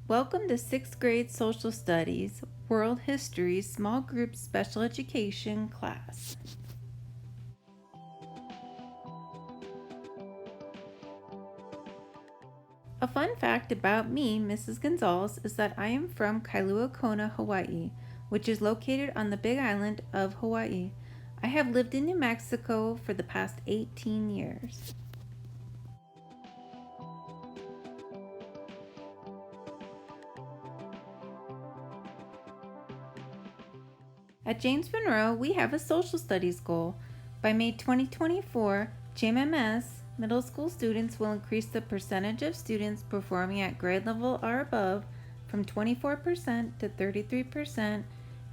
Welcome to 6th grade Social Studies, World History, Small Group Special Education class. A fun fact about me, Mrs. Gonzalez, is that I am from Kailua Kona, Hawaii, which is located on the Big Island of Hawaii. I have lived in New Mexico for the past 18 years. At James Monroe, we have a social studies goal. By May 2024, JMMS middle school students will increase the percentage of students performing at grade level or above from 24% to 33%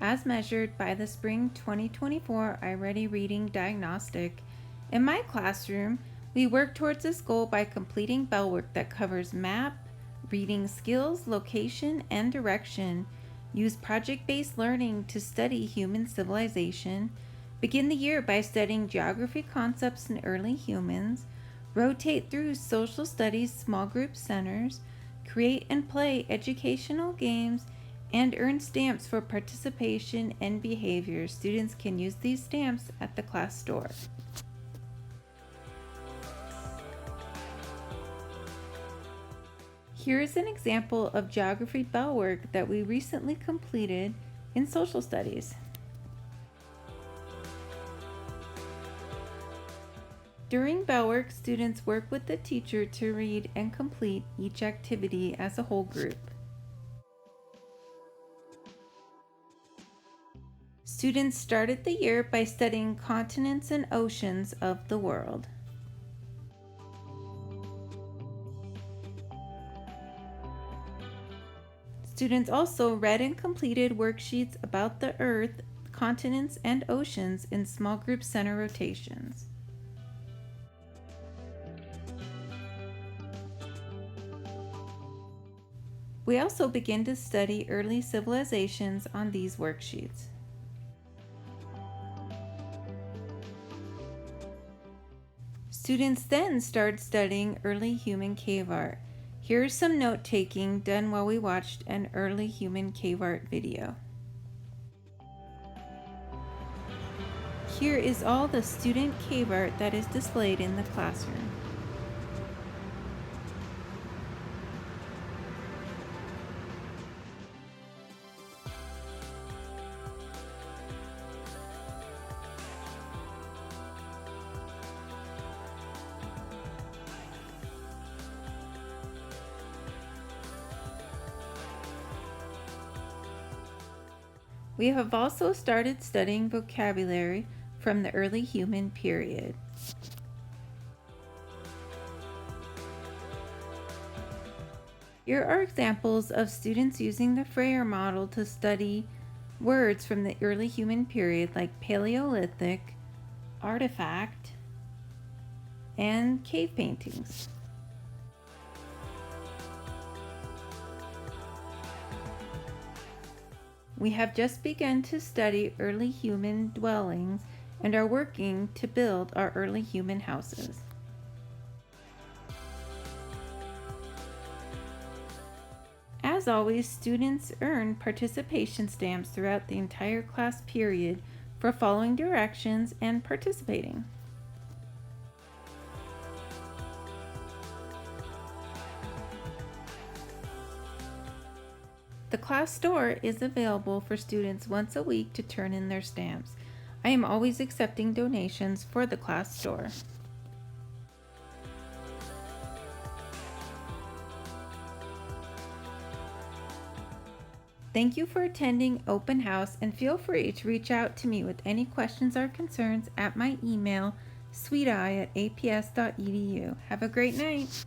as measured by the Spring 2024 iReady Reading Diagnostic. In my classroom, we work towards this goal by completing bell work that covers map, reading skills, location, and direction. Use project-based learning to study human civilization. Begin the year by studying geography concepts in early humans. Rotate through social studies small group centers. Create and play educational games and earn stamps for participation and behavior. Students can use these stamps at the class store. Here is an example of geography bell work that we recently completed in social studies. During bell work, students work with the teacher to read and complete each activity as a whole group. Students started the year by studying continents and oceans of the world. Students also read and completed worksheets about the Earth, continents, and oceans in small group center rotations. We also begin to study early civilizations on these worksheets. Students then start studying early human cave art. Here's some note-taking done while we watched an early human cave art video. Here is all the student cave art that is displayed in the classroom. We have also started studying vocabulary from the early human period. Here are examples of students using the Freyer model to study words from the early human period like Paleolithic, artifact, and cave paintings. We have just begun to study early human dwellings and are working to build our early human houses. As always, students earn participation stamps throughout the entire class period for following directions and participating. The class store is available for students once a week to turn in their stamps. I am always accepting donations for the class store. Thank you for attending Open House and feel free to reach out to me with any questions or concerns at my email, sweeteye@aps.edu. Have a great night.